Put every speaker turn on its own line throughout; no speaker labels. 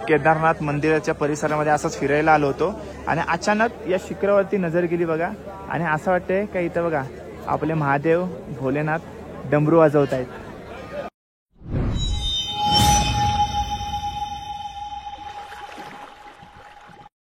केदारनाथ मंदिराच्या परिसरामध्ये असंच फिरायला आलो होतो आणि अचानक या शिखरावरती नजर गेली बघा आणि असं वाटतंय का इथं बघा आपले महादेव भोलेनाथ डमरू वाजवत आहेत.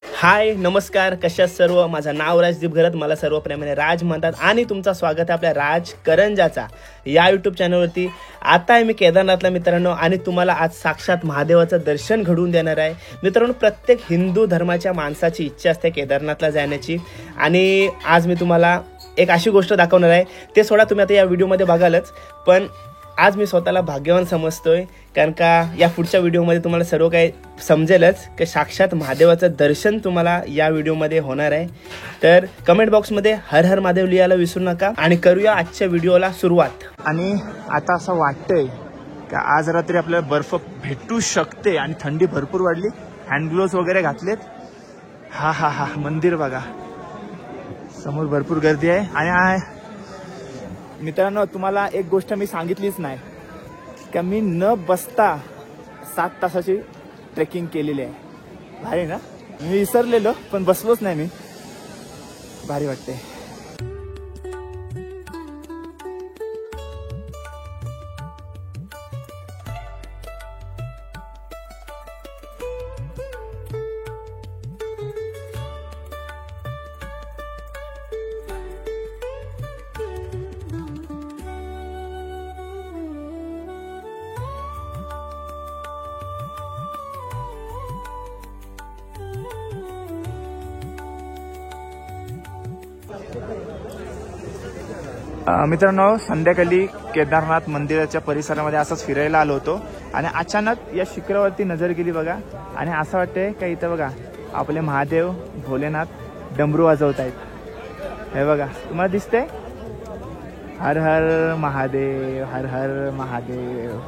हाय नमस्कार, कशा सर्व. माझं नाव राजदीप घरत, मला सर्व प्रेमाने राज म्हणतात आणि तुमचं स्वागत आहे आपल्या राज करंजाचा या यूट्यूब चॅनलवरती. आता आहे मी केदारनाथला मित्रांनो आणि तुम्हाला आज साक्षात महादेवाचं दर्शन घडवून देणार आहे. मित्रांनो, प्रत्येक हिंदू धर्माच्या माणसाची इच्छा असते केदारनाथला जाण्याची आणि आज मी तुम्हाला एक अशी गोष्ट दाखवणार आहे. ते सोडा, तुम्ही आता या व्हिडिओमध्ये बघालच, पण आज मी स्वतःला भाग्यवान समजतोय कारण का या पुढच्या व्हिडिओमध्ये तुम्हाला सर्व काही समजेलच की साक्षात महादेवाचं दर्शन तुम्हाला या व्हिडिओमध्ये होणार आहे. तर कमेंट बॉक्समध्ये हर हर महादेव लिहायला विसरू नका आणि करूया आजच्या व्हिडिओला सुरुवात.
आणि आता असं वाटतंय की आज रात्री आपल्याला बर्फ भेटू शकते आणि थंडी भरपूर वाढली. हँड ग्लोव्स वगैरे घातलेत. हा हा हा मंदिर बघा, समोर भरपूर गर्दी आहे. आणि मित्रांनो, तुम्हाला एक गोष्ट मी सांगितलीच नाही का मी न बसता 7 तासाची ट्रेकिंग केलेली आहे. भारी ना, मी विसरलेलो पण बसलोच नाही मी. भारी वाटते. मित्रांनो, संध्याकाळी केदारनाथ मंदिराच्या परिसरामध्ये असंच फिरायला आलो होतो आणि अचानक या शिखरावरती नजर गेली बघा आणि असं वाटतंय का इथं बघा आपले महादेव भोलेनाथ डमरू वाजवत आहेत. हे बघा, तुम्हाला दिसतंय. हर हर महादेव, हर हर महादेव,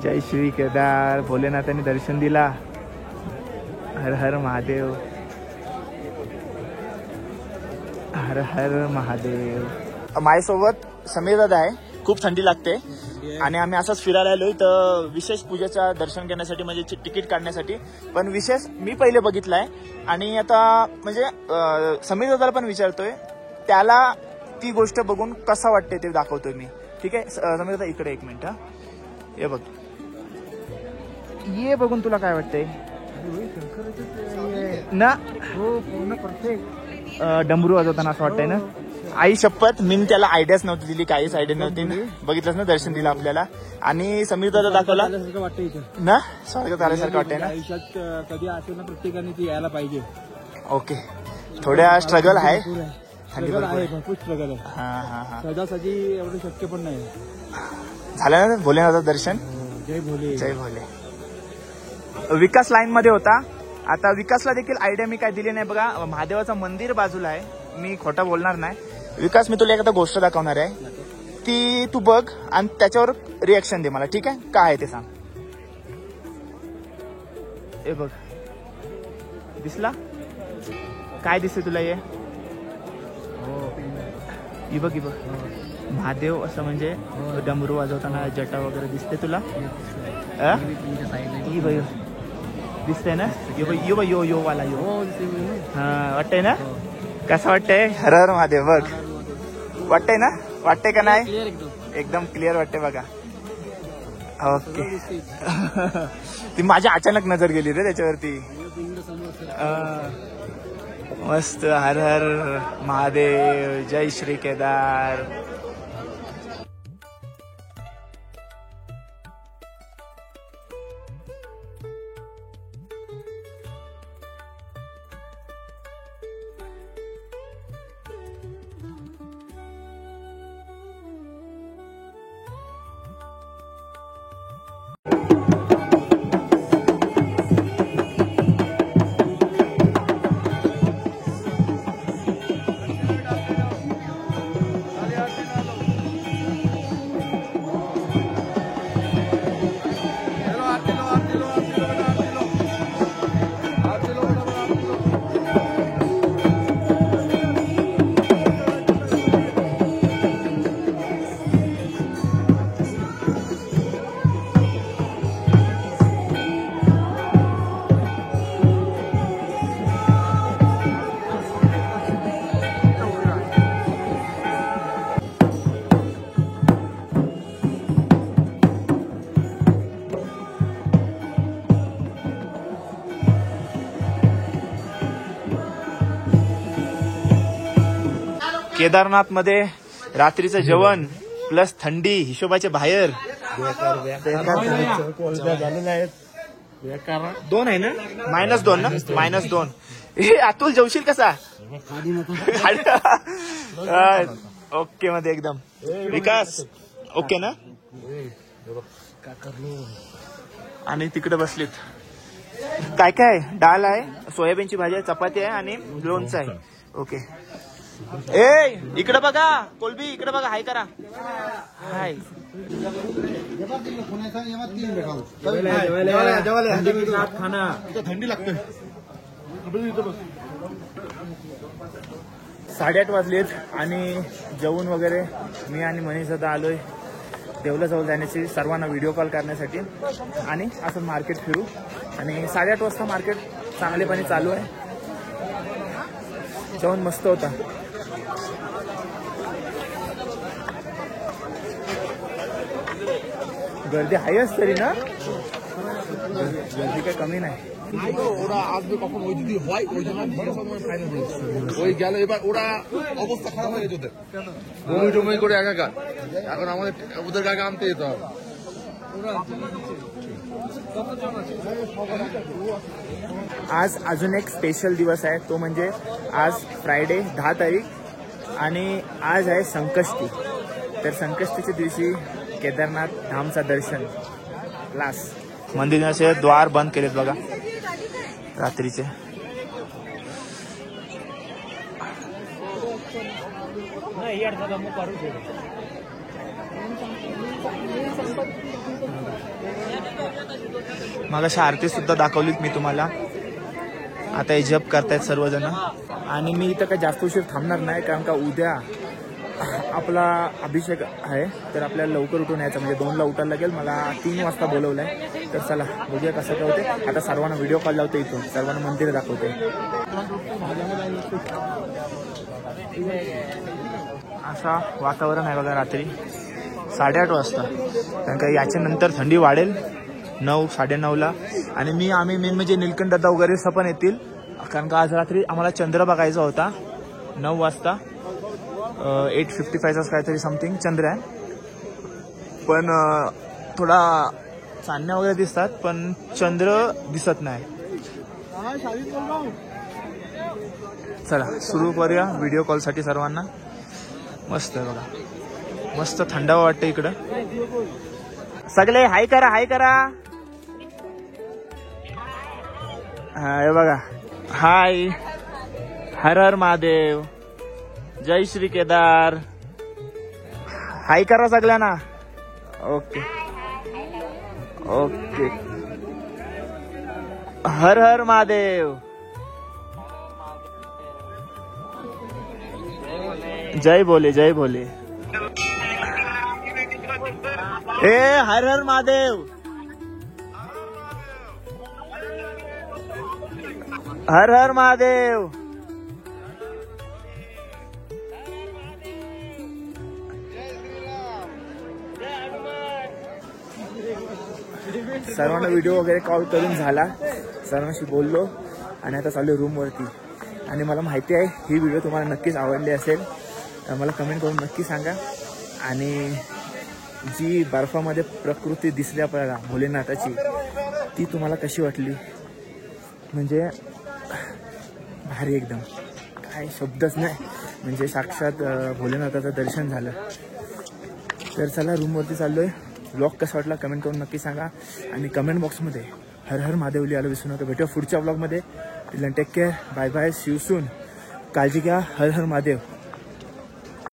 जय श्री केदार. भोलेनाथांनी दर्शन दिला. हर हर महादेव, हर हर महादेव. माझ्यासोबत समीर दादा आहे. खूप थंडी लागते आणि आम्ही असंच फिरायला आलोय तर विशेष पूजेचं दर्शन घेण्यासाठी, म्हणजे तिकीट काढण्यासाठी. पण विशेष मी पहिले बघितलाय आणि आता म्हणजे समीर दादाला पण विचारतोय, त्याला ती गोष्ट बघून कसं वाटते ते दाखवतोय मी. ठीक आहे समीर दादा, इकडे एक मिनिट. हे बघ, ये बघून तुला काय वाटतंय ना? हो, पूर्ण परफेक्ट डमरू वाजवताना असं वाटतंय ना. आई शपथ, मी त्याला आयडियाच नव्हती दिली, काहीच आयडिया नव्हती. बघितलंच ना, दर्शन दिलं आपल्याला आणि समीर दादा दाखवला ना. स्वागत आल्यासारखं वाटतंय ना.
आयुष्यात कधी असेल ना, प्रत्येकाने ती यायला पाहिजे.
ओके, थोड्या स्ट्रगल आहे.
भरपूर स्ट्रगल आहे.
हा हा हा,
सहजासहजी एवढं शक्य पण नाही.
झालं ना भोलेनाथाचं दर्शन.
जय भोले,
जय भोले. विकास लाईन मध्ये होता. आता विकासला देखील आयडिया मी काय दिली नाही बघा. महादेवाचं मंदिर बाजूला आहे, मी खोटं बोलणार नाही. विकास, मी तुला एखादा गोष्ट दाखवणार आहे, ती तू बघ आणि त्याच्यावर रिएक्शन दे मला, ठीक आहे? काय आहे ते सांग. हे बघ, दिसला काय दिसते तुला? ये बघ, ही बघ, महादेव असं म्हणजे डमरू वाजवताना जटा वगैरे दिसते तुला? दिसतंय ना? यो यो वाला यो. हा, वाटतंय ना? कसं वाटतंय? हर हर महादेव. बघ, वाटतंय ना? वाटतंय का नाही? एकदम क्लिअर वाटतंय बघा. ओके. ती माझ्या अचानक नजर गेली रे त्याच्यावरती. मस्त. हर हर महादेव, जय श्री केदार. केदारनाथ मध्ये रात्रीचं जेवण प्लस थंडी हिशोबाच्या बाहेर.
दोन आहे ना?
-2 ना? -2. हे अतुल जेवशील कसा? ओके मध्ये एकदम. विकास ओके ना? आणि तिकडे बसलीत. काय काय? डाळ आहे, सोयाबीनची भाजी आहे, चपाती आहे आणि लोणचं आहे. ओके. ए इकडे बघा कोलबी, इकडे बघा. हाय करा. हाय.
थंडी लागते.
8:30 वाजलेत आणि जेवण वगैरे मी आणि मनीष आता आलोय देवलाजवळ जाण्याची, सर्वांना व्हिडिओ कॉल करण्यासाठी आणि असं मार्केट फिरू. आणि 8:30 वाजता मार्केट चांगलेपणे चालू आहे. जेवण मस्त होता. गर्दी आहेच तरी ना, गर्दी काही कमी নাই।
ওরা আসবে কখন ওই যদি হয় ওই জন্য ফাইনাল বলেছে ওই গেল এবার ওরা অবস্থা খারাপ হয়ে গেছে ওদের জমি জমি করে একাকার এখন আমাদের ওদের আগে আনতে যেতে হবে।
आज अजून एक स्पेशल दिवस आहे, तो म्हणजे आज फ्रायडे 10 तारीख आणि आज आहे संकष्टी। तर संकष्टीच्या दिवशी केदारनाथ धामचा दर्शन क्लास मंदिराचे द्वार बंद केलेत बघा रात्रीचे। मगाशी आरती सुद्धा दाखवलीत मी तुम्हाला। आता हे जप करतायत सर्वजण आणि मी इथं काही जास्त उशीर थांबणार नाही, कारण का उद्या आपला अभिषेक आहे, तर आपल्याला लवकर उठून यायचं, म्हणजे 2 ला उठायला लागेल। मला 3 वाजता बोलवलंय, तर चला बघूया कसं काय होते। आता सर्वांना व्हिडिओ कॉल लावते, इथून सर्वांना मंदिर दाखवते। असा वातावरण आहे बघा रात्री 8:30 वाजता, कारण का याच्या नंतर थंडी वाढेल 9 9:30 ला। आणि आम्ही मेन म्हणजे नीलकंठ दादा वगैरे पण येतील, कारण का आज रात्री आम्हाला चंद्र बघायचा होता 9 वाजता। 8:55 काहीतरी समथिंग चंद्र आहे, पण थोडा चांदण्या वगैरे दिसतात, पण चंद्र दिसत नाही। चला सुरू करूया व्हिडिओ कॉल साठी सर्वांना। मस्त आहे बघा, मस्त थंडावा वाटतं इकडं। सगळे हाय करा, हाय करा। हा हे बघा, हाय, हर हर महादेव, जय श्री केदार। हाय करा सगळ्यांना। ओके ओके, हर हर महादेव, जय भोले जय भोले। ए हर हर महादेव, हर हर महादेव। सर्वांना व्हिडिओ वगैरे कॉल करून झाला, सर्वांशी बोललो आणि आता चाललो रूम वरती। आणि मला माहिती आहे ही व्हिडिओ तुम्हाला नक्कीच आवडली असेल, मला कमेंट करून नक्की सांगा। आणि जी बर्फामध्ये प्रकृती दिसली आपल्याला भोलेनाथाची, ती तुम्हाला कशी वाटली? म्हणजे भारी एकदम, काय शब्दच नाही, म्हणजे साक्षात भोलेनाथाचं दर्शन झालं। तर चला रूमवरती चाललोय। ब्लॉग कसा वाटला कमेंट करून नक्की सांगा, आणि कमेंट बॉक्समध्ये हर हर महादेव लिहायला विसरू नका। भेटूया पुढच्या ब्लॉगमध्ये। Take care, bye bye, see you soon. काळजी घ्या, हर हर महादेव।